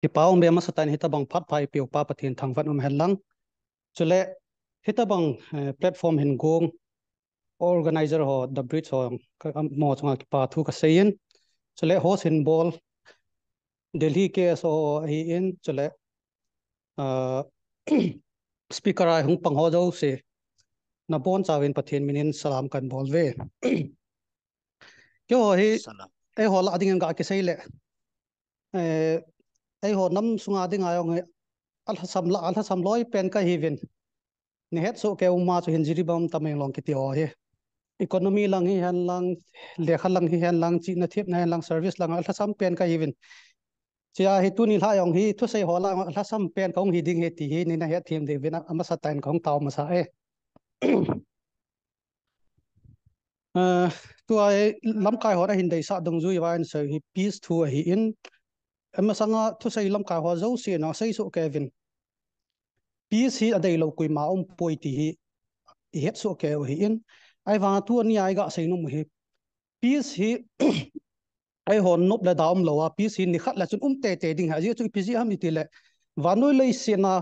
ki paung be ma satan hita bang phat phai piu pa pathin thang van hellang chule hita bang platform hin gong organizer ho the bridge ho mo changa ki pa thu ka sein chule host hin ball Delhi ke so hi in chule speaker ai hung pang ho jo se na bon chawin pathin minin salam kan bol ve kyo hi Salam. ai ho la ding ga ke sei le ai ho nam sunga ding ayong al hasam loi pen ka hi vin ni het so ke uma chu hin jiri bam tameng long ki ti o he economy lang hi han lang lekha lang hi han lang chi na thep na lang service lang al hasam pen ka hi vin chia hi tu ni la yong hi thu sei ho la al hasam pen kong hi ding he ti hi ni na het thim de vin ama sa tan kong taw ma sa e tu ai lam kai ho ra hin dei sa dong zu yawan so hi peace thu hi in ama sanga thu sei lam kai ho zo si no sei so kevin peace hi adei lo kui ma poi ti hi het so ke hi in ai wa tu ni ai ga sei no mu hi peace hi ai hon nop la daum lo wa peace hi ni khat la chun te te ding ha ji chu pg ham ti le wa noi lei se na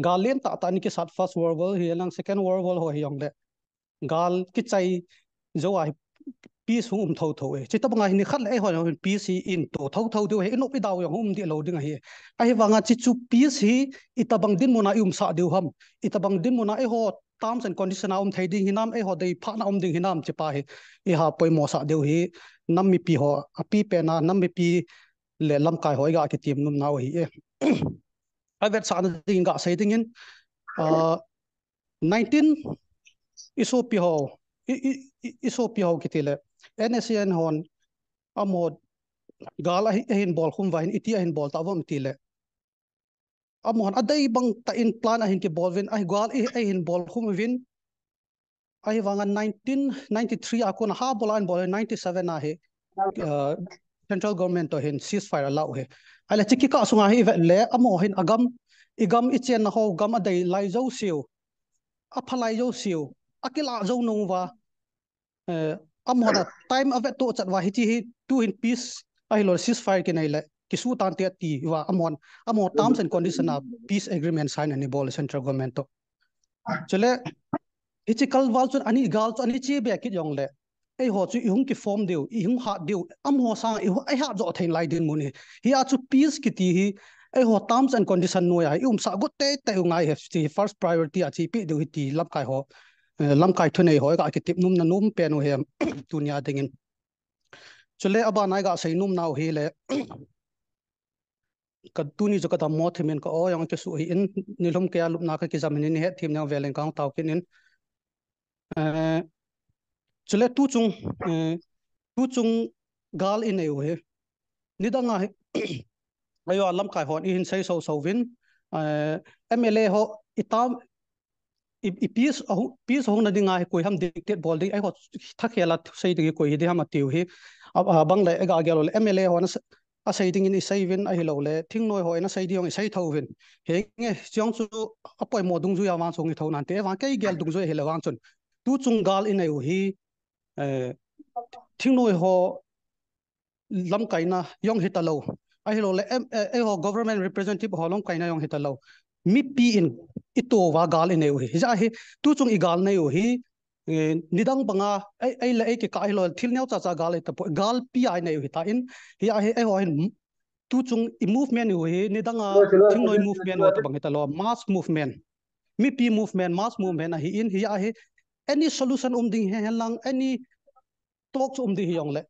galen ta ta ni ke sat first world war hi lang second world war ho hi yong le gal ki chai zo ai peace hum tho tho e chi ta banga ni khat le ai hon peace hi in to tho tho du he no pi daw yong di lo ding hi ai wanga chi chu peace hi itabang din mo na sa deu ham itabang din mo na ai ho terms and condition thai ding hinam ai ho dei pha na ding hinam chi pa hi i ha poi mo sa deu hi nam mi pi ho api pe na nam mi pi le lam kai hoi ga ki tim num na hi e ai vet sa na ding ga sei ding in 19 isopi ho isopi ho ki tile nsn hon amod gala hin bol khum vain iti hin bol ta vom tile amon adai bang ta in plan ahin ki bol vin ai gal ai hin bol khum vin ai wanga 1993 akon ha bolan bol 97 na he central government to hin ceasefire allow he ala chiki ka sunga hi le amo hin agam igam ichen na ho gam adai lai zo siu aphalai zo siu akila zo no wa amona time ave to chat wa hi chi hi tu in peace ai lo ceasefire ke nei le kisu tan te ti wa amo terms and condition of peace agreement sign ani bol central government to chele ichikal wal chun ani gal chu ani chi be ki yong le ei ho chu ihung ki form deu ihung ha deu am ho sa ihu ai ha zo thein lai din mun hi a chu peace ki ti hi ei ho terms and condition no ya sa gut te te ngai he chi first priority a chi pi deu hi ti lap kai ho lam kai thu nei hoi ga ki tip num na num pe no hem tunia dingin chule aba nai ga sei num nau hi le ka tuni jo ka ta mo themen ko o yang ke su hi in nilum ke alup na ka ki zamini ni he thim na velen kang taw kin in chule tu chung gal in eu he ni da nga ayo lam kai hon in sei so so vin mla ho itam i peace ho na dinga koi ham dictate bol ding ai ho thakhela sei ding koi hi ham atiu hi bang le ga gelo mla ho na a sei ding in sei vin ai lo le thing noi ho na sei diong sei tho vin he nge chiang chu apoi mo dung ju ya wang chung i tho nan te wang kai gel dung ju he le wang chun tu chung gal in ai hi thing noi ho lam kai na yong hitalo ai lo le ai ho government representative ho long kai na yong hitalo mi pi in ito wa gal in hi ja hi tu chung i gal nei hi nidang banga ai le ke kai lo thil neu cha cha gal ta gal pi ai nei hi ta in hi ai ho hin tu chung i movement hi nidanga thing noi movement wa ta bang hitalo mass movement mi pi movement mass movement hi in hi any solution ding he lang any talks ding hi yong le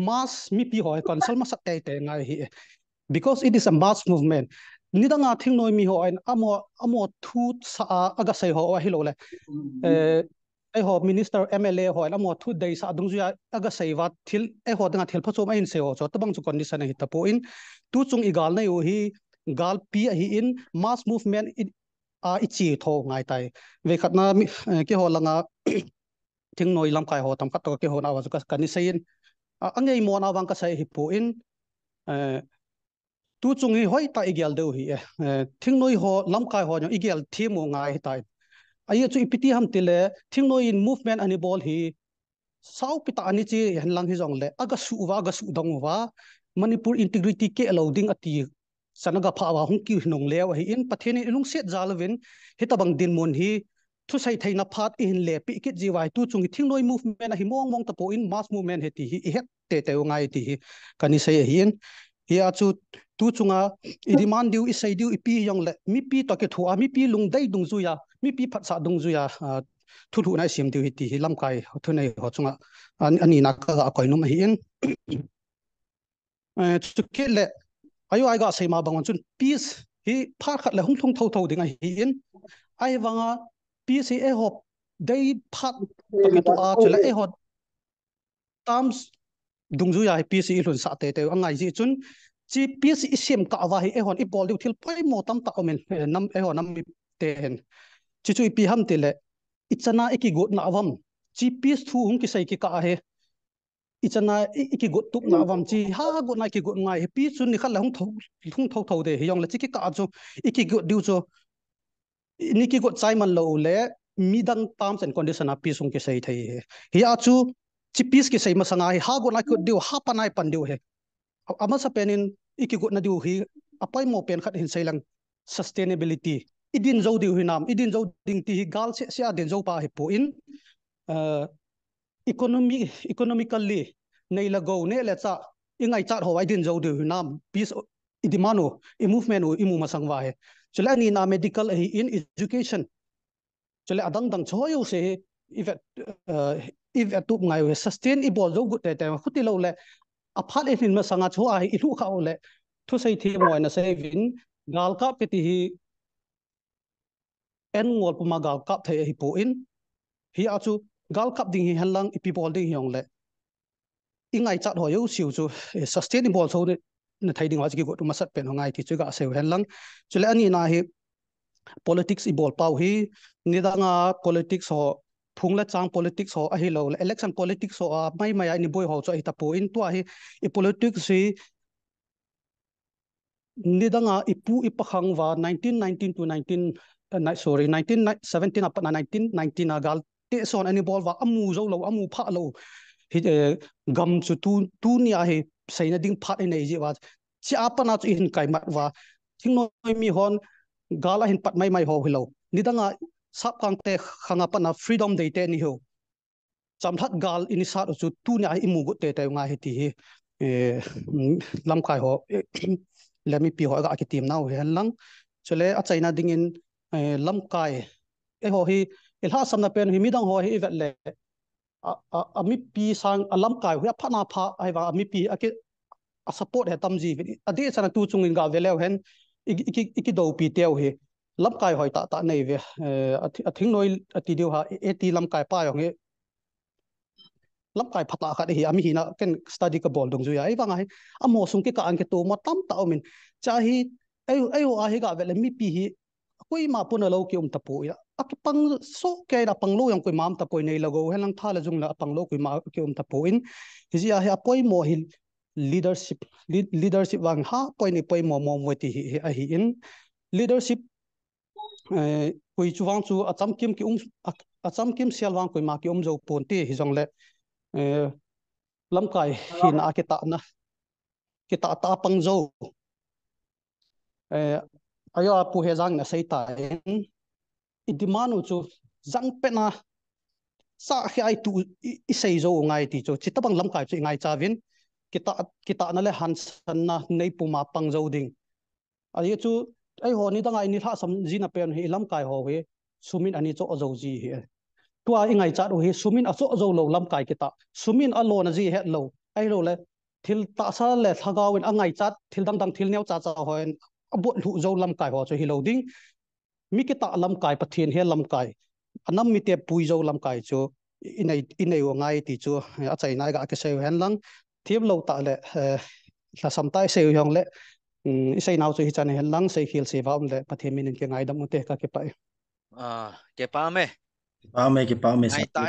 mass mi pi hoi consult ma sak te ngai hi because it is a mass movement nidanga thing noi mi ho an amo thu sa aga sai ho hi lo le ai ho minister mla ho amo thu dei sa dung ju aga sai wa thil ai ho danga thil pho chom in se ho cho tabang chu condition hi tapo in tu chung igal nei ho hi gal pi hi in mass movement ichi tho ngai tai ve khatna ke ho langa thing noi lam kai ho tam khat to ke ho na wa ka kan ni sein angai mo na wang ka sai hi po in tu chung hi hoi ta igel deu hi thing noi ho lam kai ho no igel thi mo ngai hi tai ai chu ipiti ham tile thing noi in movement ani bol hi sau pita ani chi hen lang hi jong le aga su wa dong wa manipur integrity ke loading ati sanaga pha wa hung ki nong lew hi in patheni lung set jalwin hitabang din mon hi thu sai thaina phat in le pi kit jiwai tu chung thingnoi movement hi mong mong tapo in mass movement he ti hi het te te ngai ti hi kani sei hin hi a chu tu chunga I demand diu I sei diu I pi yong le mi pi to ke thua mi pi lung dai dung zu ya mi pi phat sa dung zu ya thu thu nai sim diu hi ti hi lam kai thu nei ho chunga ani na ka koi num hi in chu ke le ayo ai ga sei ma bangon chun peace hi phar khat le hung thung thau thau ding hi in ai wanga peace hi e hop dai phat to ke to a chula e hot terms dungzu ya peace I lun sa te te angai ji chun chi peace I sem ka wa hi e hon I bol diu thil poi mo tam ta omen nam e hon nam te hen chi chu pi ham te le ichana eki got na awam chi peace thu hung ki sai ki ka he ichana eki got tuk na awam chi ha got na ki got ngai he peace chun ni khal hung thau thau de he yong le chi ki ka chu eki got diu chu ni ki got chai man lo le midang terms and condition a peace hung ki sai thai he hi a chu chi peace ki sai ma sanga hi ha got na ku diu ha panai pan diu he ama sa penin iki got na diu hi apai mo pen khat hin sailang sustainability idin zo diu hinam idin zo ding ti gal se sia den zo pa hi po in economically nei la go ne le cha ingai chat ho idin zo diu hinam peace idimano I movement o imu masang wa he chula ni na medical hi in education chula adang dang choyo se if atu ngai sustainable zo gut te khuti lo le aphat in ma sanga cho ai ilu kha ole thu sei thi mo na sei vin gal ka peti hi en ngol puma gal kap the hi po in hi achu gal kap ding hi hanlang ipi bol ding yong le ingai chat ho yo siu chu sustainable so na thai ding wa chi go tu masat pen ngai ti chu ga seu hanlang chule ani na hi politics I bol pau hi nidanga politics ho phungla chang politics ho a hi lo election politics ho mai mai ani boy ho cho hi ta po in to hi I politics hi nidanga ipu ipakhang wa 1919 to 1917 apa 1919 agal te son ani bol wa amu zo lo amu pha lo hi gam chu tu nia he saina ding phat nei ji wa chi apana chu in kai mat wa thingnoi mi hon gala hin pat mai mai ho hilo nidanga sap kang te khanga pana freedom day te ni ho chamthat gal ini sa chu tu nia imu gu te te nga he ti hi lam khai ho let me pi ho ga ki team now he lang chole a chaina ding in lam kai e ho hi ilha samna pen hi midang ho hi vet le a mi pi sang alam kai hu phana pha ai wa mi pi a ki a support he tamji ade chana tu chungin ga velew hen iki do pi teu he lam kai hoi ta nei ve a thing noi ati deu ha e ti lam kai pa yong he lam kai phata kha hi ami hina ken study ka bol dong ju ya ai wanga hi amo sung ke ka an ke to ma tam ta min cha hi ai a hi ga vele mi pi hi koi ma puna lo ki tapu ya ak pang so ke na pang lo yang koi mam tapu nei lago helang thala jung la pang lo koi ma ki tapu in hi ya hi apoi mo hi leadership wang ha poi ni poi mo mo ti hi a hi in leadership koi chuwang chu acham kim sial wang koi ma ki zo pon ti hi jong le lam kai hin a ke ta pang zo ayo pu he jang na sei ta idimanu chu jang pena sa khai tu I sei zo ngai ti chu chitabang lam kai chu ngai chavin kita na le han san na nei puma pang zo ding ai chu ai ho ni danga ni tha sam ji na pen hi lam kai ho he sumin ani cho zo ji he tua ingai cha do he sumin a cho zo lo lam kai kita sumin a lo na ji he lo ai lo le thil ta sa le thagawin angai chat thil dang dang thil neu cha cha hoen abo lu zo lam kai ho chu hi lo ding mi kita lam kai pathian he lam kai anam mi te pui zo lam kai chu inai wa ngai ti chu a chai nai ga ke se hen lang thiam lo ta le la sam tai se yong le isai naw chu hi chan hen lang sei khil se wa le pathian min ke ngai dam te ka ke pai ke pa me Pame ngai ta